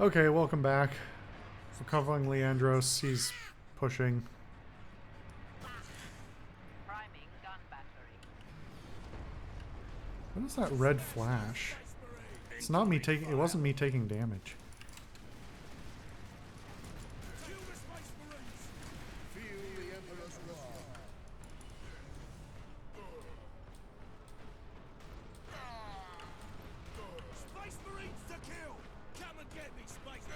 Okay, welcome back. Recovering Leandros, he's pushing. Priming gun battery. What is that red flash? It's not me taking. It wasn't me taking damage. Space Marines to kill! Come and get me, Space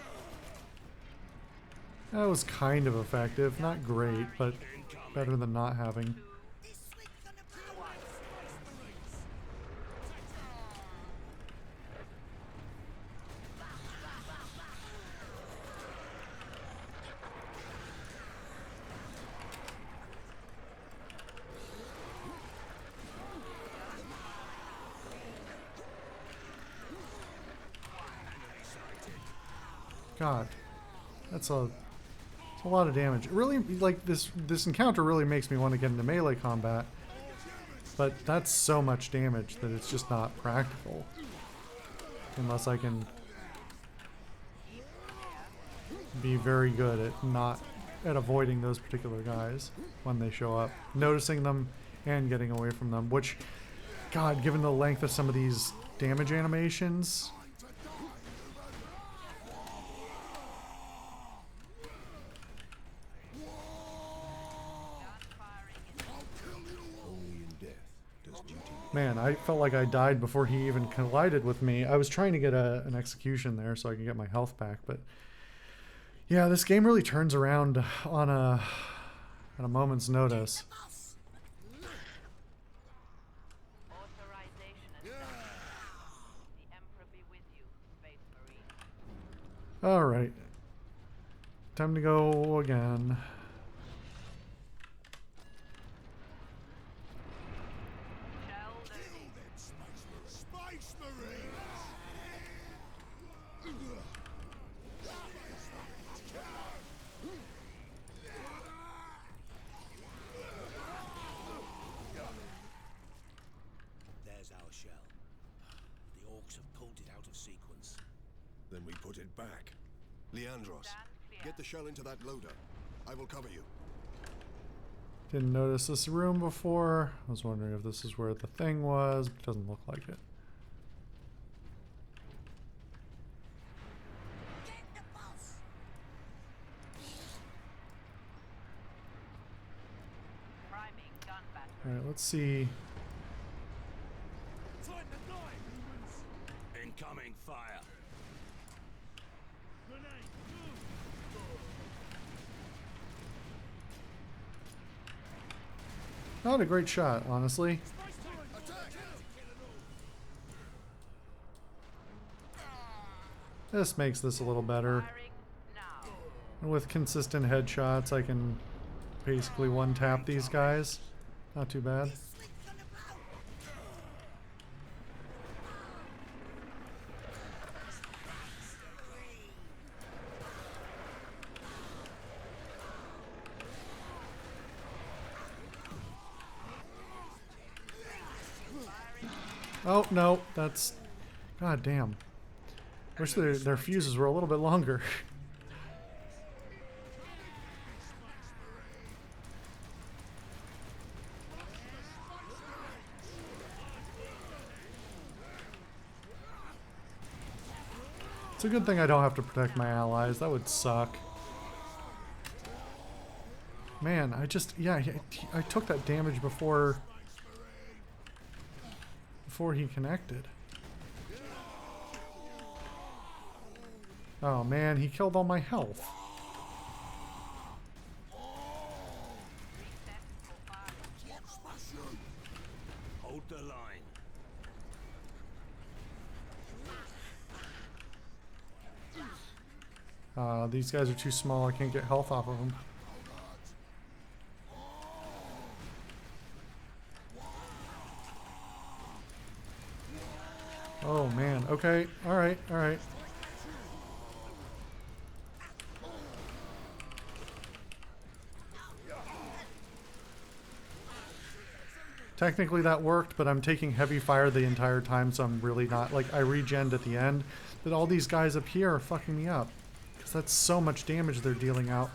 That was kind of effective. Not great, but better than not having. This week's gonna blow up! Space Marines! God, that's a lot of damage. It really, like this encounter really makes me want to get into melee combat, but that's so much damage that it's just not practical unless I can be very good at avoiding those particular guys when they show up, noticing them and getting away from them. Which, God, given the length of some of these damage animations. Man, I felt like I died before he even collided with me. I was trying to get an execution there so I could get my health back, but yeah, this game really turns around on at a moment's notice. Authorization accepted. The Emperor be with you, Space Marine. All right, time to go again. Shell loading. Space Marines! There's our shell. The orcs have pulled it out of sequence. Then we put it back. Leandros, Stand clear. get the shell into that loader. I will cover you. Didn't notice this room before. I was wondering if this is where the thing was, but it doesn't look like it. Get the boss! Priming gun battery. All right, let's see. Tighten the knife! Incoming fire! Grenade! Not a great shot, honestly. Attack! This makes this a little better. Firing now. And with consistent headshots, I can basically one-tap these guys. Not too bad. Oh, no, that's... God damn. Wish their fuses were a little bit longer. It's a good thing I don't have to protect my allies. That would suck. Man, yeah, I took that damage before he connected. Oh man, he killed all my health. Reset for firing. Hold the line. These guys are too small. I can't get health off of them. Oh man. Okay. All right. All right. Technically that worked, but I'm taking heavy fire the entire time, so I'm really not, like, I regened at the end, that all these guys up here are fucking me up. Because that's so much damage they're dealing out.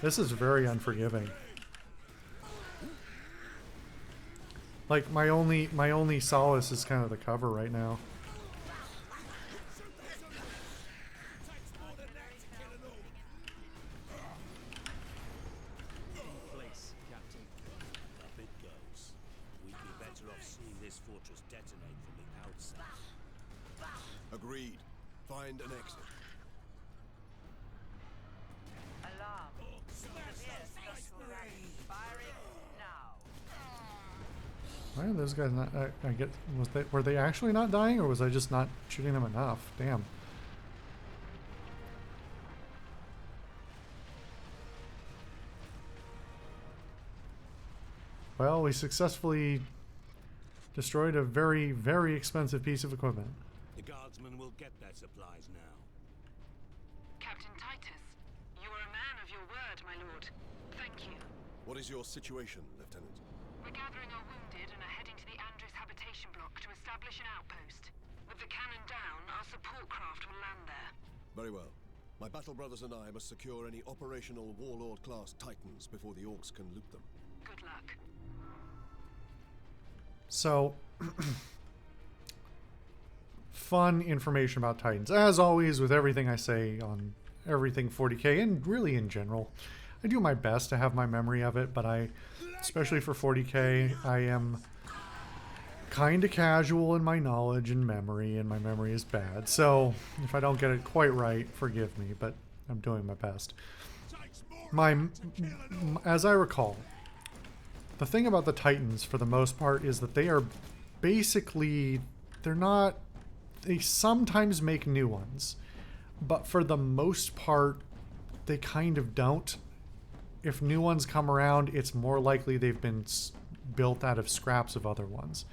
This is very unforgiving. Like, my only solace is kind of the cover right now. Place, Captain. Up it goes. We'd be better off seeing this fortress detonate from the outside. Agreed. Find an exit. Alarm. Severe structural damage. Firing now. Why are those guys not? I get. Were they actually not dying, or was I just not shooting them enough? Damn. Well, we successfully destroyed a very, very expensive piece of equipment. The guardsmen will get their supplies now. Captain Titus, you are a man of your word, my lord. Thank you. What is your situation, Lieutenant? We're gathering our wounded and are heading to the Andres habitation block to establish an outpost. With the cannon down, our support craft will land there. Very well. My battle brothers and I must secure any operational Warlord-class Titans before the Orcs can loot them. Good luck. So, fun information about Titans. As always, with everything I say on everything 40k, and really in general, I do my best to have my memory of it, but especially for 40k, I am kind of casual in my knowledge and memory, and my memory is bad. So, if I don't get it quite right, forgive me, but I'm doing my best. As I recall, the thing about the Titans, for the most part, is that they are basically, they sometimes make new ones, but for the most part, they kind of don't. If new ones come around, it's more likely they've been built out of scraps of other ones.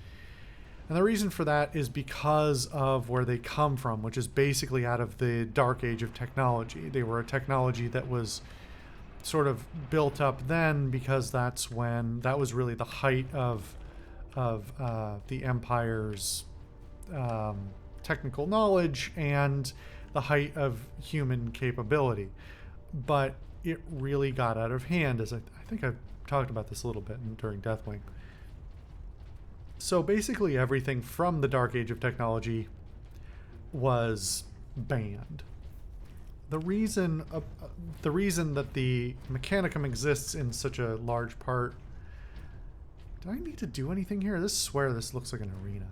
And the reason for that is because of where they come from, which is basically out of the dark age of technology. They were a technology that was sort of built up then, because that was really the height of the Empire's technical knowledge and the height of human capability. But it really got out of hand, as I think I've talked about this a little bit during Deathwing. So basically everything from the dark age of technology was banned. The reason that the Mechanicum exists in such a large part... Do I need to do anything here? I swear this looks like an arena.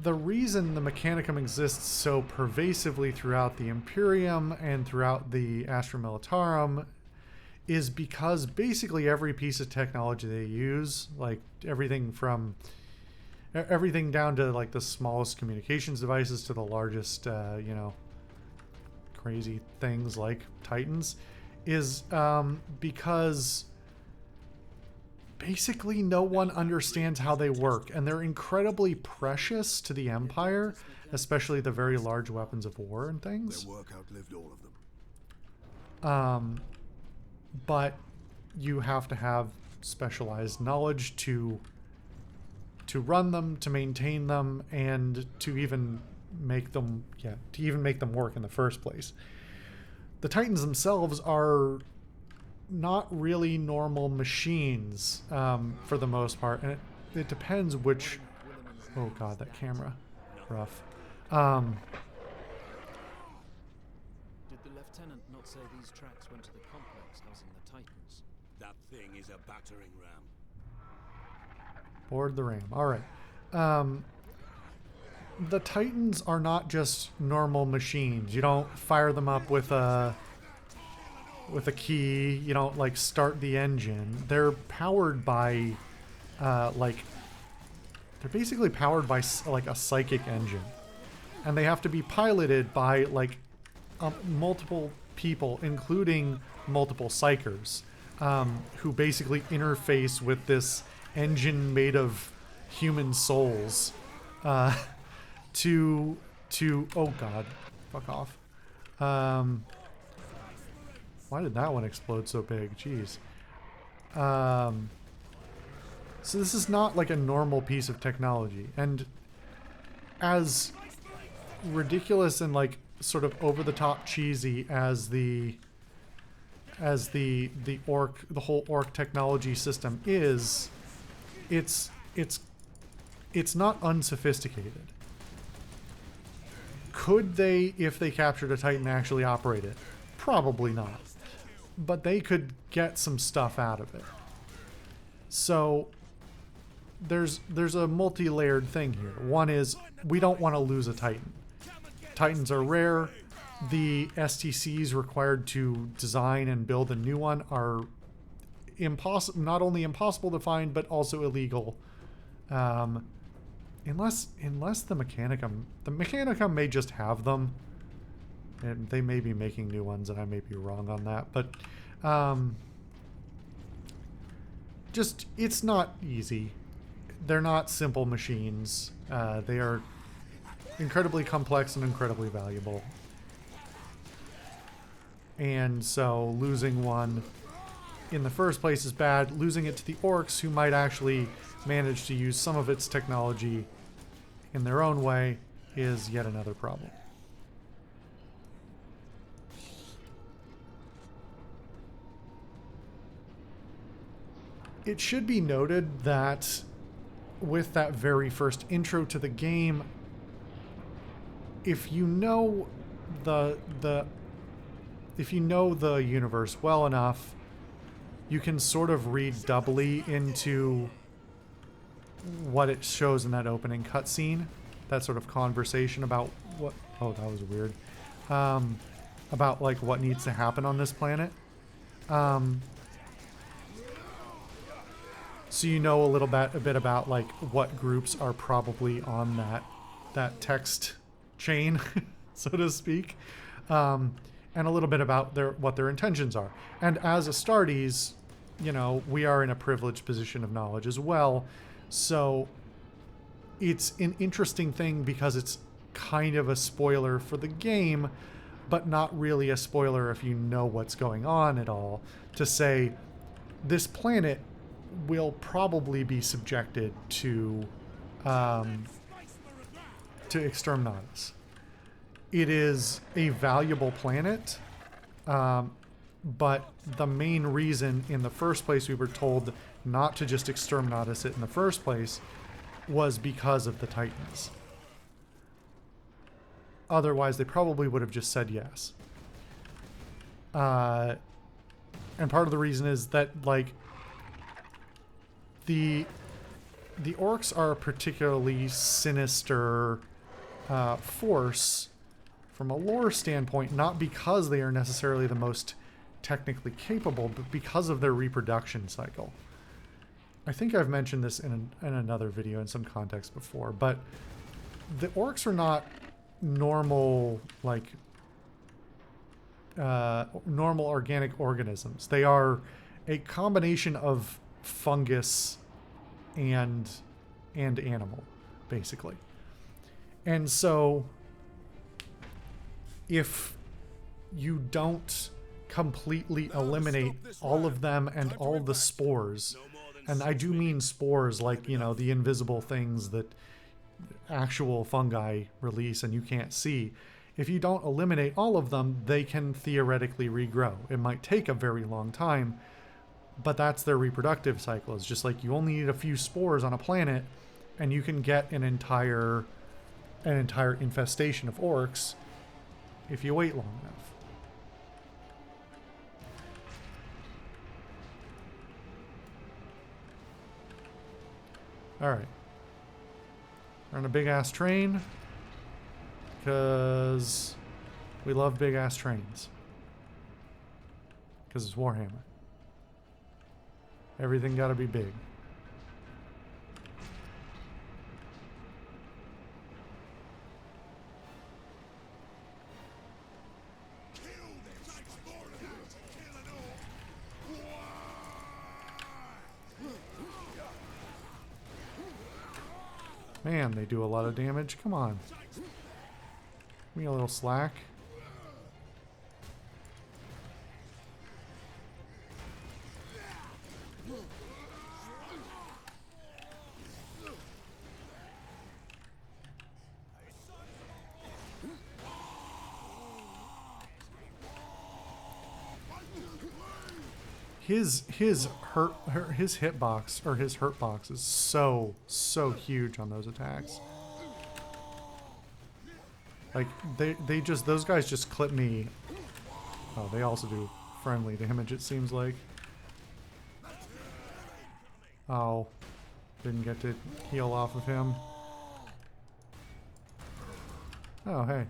The reason the Mechanicum exists so pervasively throughout the Imperium and throughout the Astra Militarum is because basically every piece of technology they use, like everything down to like the smallest communications devices to the largest, crazy things like Titans, is because basically no one understands how they work, and they're incredibly precious to the Empire, especially the very large weapons of war and things. Their work outlived all of them. But you have to have specialized knowledge to run them, to maintain them, and to even make them work in the first place. The Titans themselves are not really normal machines for the most part, and it depends which... Oh god, that camera. Rough. Did the lieutenant not say these tracks went to the complex housing the Titans? That thing is a battering ram. Board the ram. Alright. The Titans are not just normal machines. You don't fire them up with a key. You don't like start the engine. They're powered by they're basically powered by like a psychic engine, and they have to be piloted by like multiple people, including multiple psychers, who basically interface with this engine made of human souls to oh god, fuck off. Why did that one explode so big? Jeez. So this is not like a normal piece of technology. And as ridiculous and like sort of over the top cheesy as the whole orc technology system is, it's not unsophisticated. Could they, if they captured a Titan, actually operate it? Probably not. But they could get some stuff out of it. So there's a multi-layered thing here. One is we don't want to lose a Titan. Titans are rare. The STCs required to design and build a new one are not only impossible to find, but also illegal. Unless the Mechanicum may just have them, and they may be making new ones, and I may be wrong on that. But just it's not easy. They're not simple machines. They are incredibly complex and incredibly valuable. And so losing one in the first place is bad. Losing it to the orcs, who might actually manage to use some of its technology in their own way, is yet another problem. It should be noted that with that very first intro to the game, if you know the universe well enough, you can sort of read doubly into what it shows in that opening cutscene. That sort of conversation about what... Oh, that was weird. About, like, what needs to happen on this planet. So you know a bit about, like, what groups are probably on that text chain, so to speak. And a little bit about what their intentions are. And as Astartes, you know, we are in a privileged position of knowledge as well. So it's an interesting thing because it's kind of a spoiler for the game, but not really a spoiler if you know what's going on at all, to say this planet will probably be subjected to Exterminatus. It is a valuable planet, but the main reason in the first place we were told not to just Exterminatus it in the first place was because of the Titans. Otherwise, they probably would have just said yes. And part of the reason is that, like, the orcs are a particularly sinister force from a lore standpoint, not because they are necessarily the most technically capable, but because of their reproduction cycle. I think I've mentioned this in another video in some context before, but the orcs are not normal, like, normal organic organisms. They are a combination of fungus and animal, basically. And so if you don't completely eliminate all of them and all the spores, and I do mean spores like, you know, the invisible things that actual fungi release and you can't see. If you don't eliminate all of them, they can theoretically regrow. It might take a very long time, but that's their reproductive cycle. It's just like you only need a few spores on a planet and you can get an entire infestation of orcs if you wait long enough. Alright. We're on a big-ass train. Because we love big-ass trains. Because it's Warhammer. Everything gotta be big. Man, they do a lot of damage. Come on. Give me a little slack. his hitbox or his hurt box is so huge on those attacks. Like they just, those guys just clip me. Oh, they also do friendly damage, it seems like. Oh, didn't get to heal off of him. Oh, hey.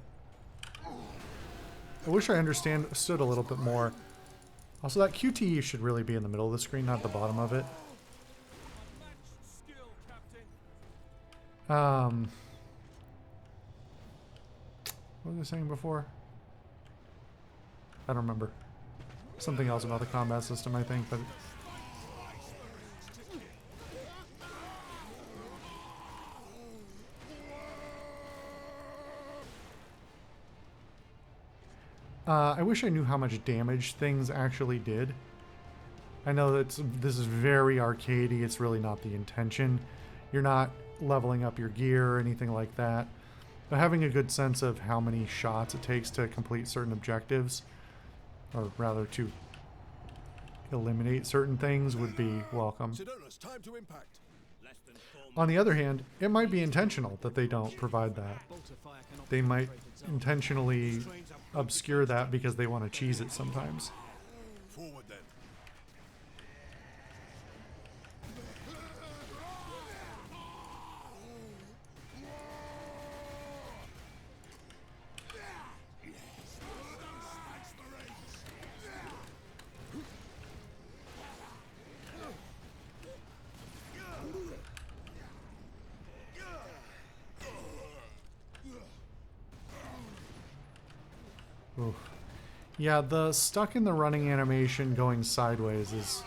I wish I understood a little bit more. Also, that QTE should really be in the middle of the screen, not the bottom of it. What was I saying before? I don't remember. Something else about the combat system, I think, but... I wish I knew how much damage things actually did. I know that this is very arcadey, it's really not the intention. You're not leveling up your gear or anything like that. But having a good sense of how many shots it takes to complete certain objectives, or rather to eliminate certain things, would be welcome. Sidonus, time to impact. Less than 4 On the other hand, it might be intentional that they don't provide that. Bolter fire cannot They might penetrate itself. intentionally obscure that because they want to cheese it sometimes. Forward then. Oof. Yeah, the stuck in the running animation going sideways is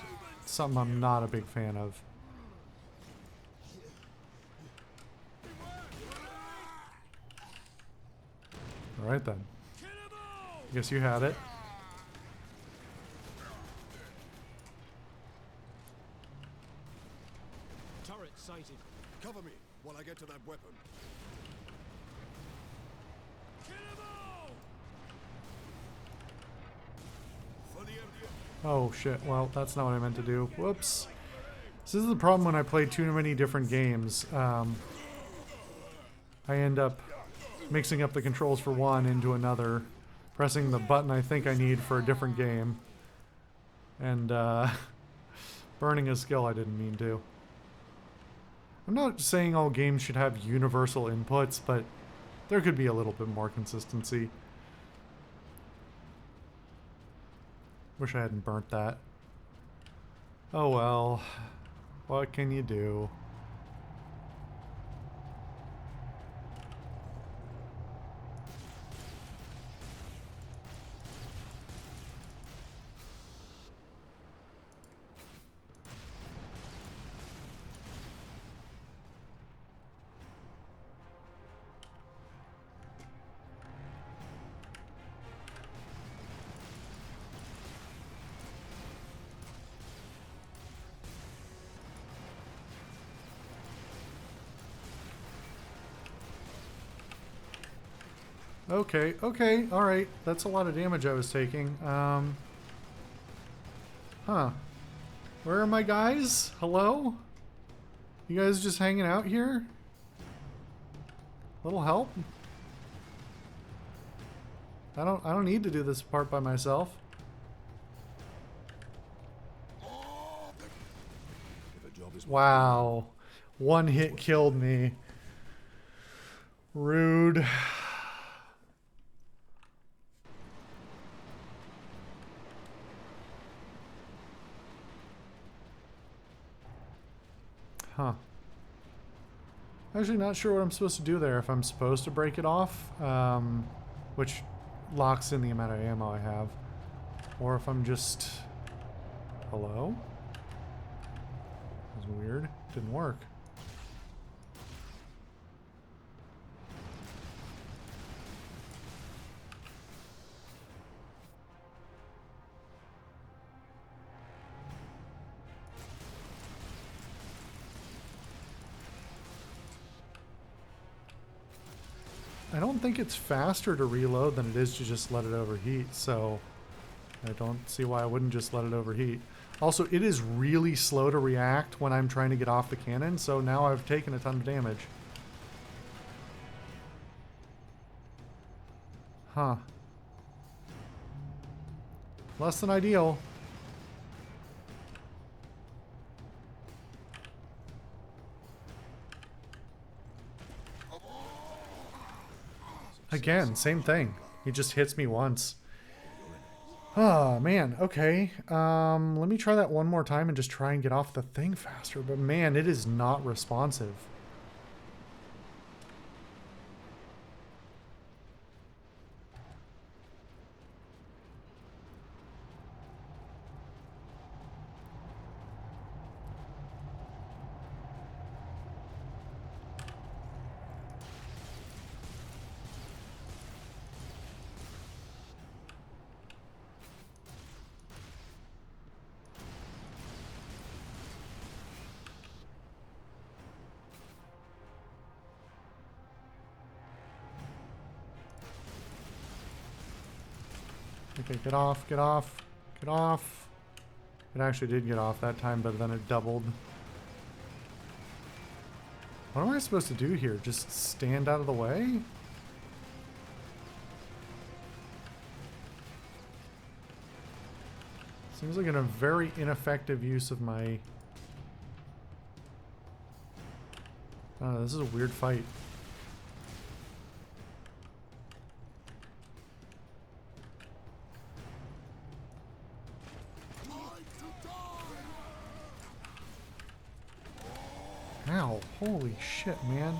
something I'm not a big fan of. Alright then. Guess you had it. Turret sighted. Cover me while I get to that weapon. For the MDF. Oh shit, well, that's not what I meant to do. Whoops. So this is the problem when I play too many different games. I end up mixing up the controls for one into another, pressing the button I think I need for a different game, and burning a skill I didn't mean to. I'm not saying all games should have universal inputs, but there could be a little bit more consistency. Wish I hadn't burnt that. Oh well. What can you do? Okay, okay, alright. That's a lot of damage I was taking. Huh. Where are my guys? Hello? You guys just hanging out here? Little help? I don't need to do this part by myself. If a job is Wow. One hit killed me. Rude. Huh. Actually not sure what I'm supposed to do there. If I'm supposed to break it off, which locks in the amount of ammo I have, or if I'm just... Hello? That was weird. Didn't work. I don't think it's faster to reload than it is to just let it overheat, so I don't see why I wouldn't just let it overheat. Also, it is really slow to react when I'm trying to get off the cannon, so now I've taken a ton of damage. Huh. Less than ideal. Again, same thing. He just hits me once. Oh, man. Okay. Let me try that one more time and just try and get off the thing faster. But man, it is not responsive. Okay, get off, get off, get off. It actually did get off that time, but then it doubled. What am I supposed to do here? Just stand out of the way? Seems like a very ineffective use of my... Oh, this is a weird fight. Ow, holy shit, man.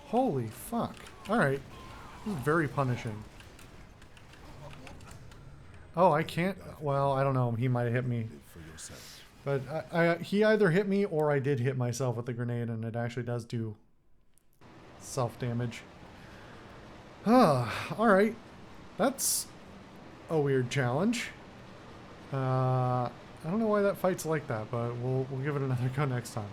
Holy fuck. Alright. This is very punishing. Oh, I can't... Well, I don't know. He might have hit me. But he either hit me or I did hit myself with the grenade, and it actually does do self-damage. Alright. That's a weird challenge. I don't know why that fight's like that, but we'll give it another go next time.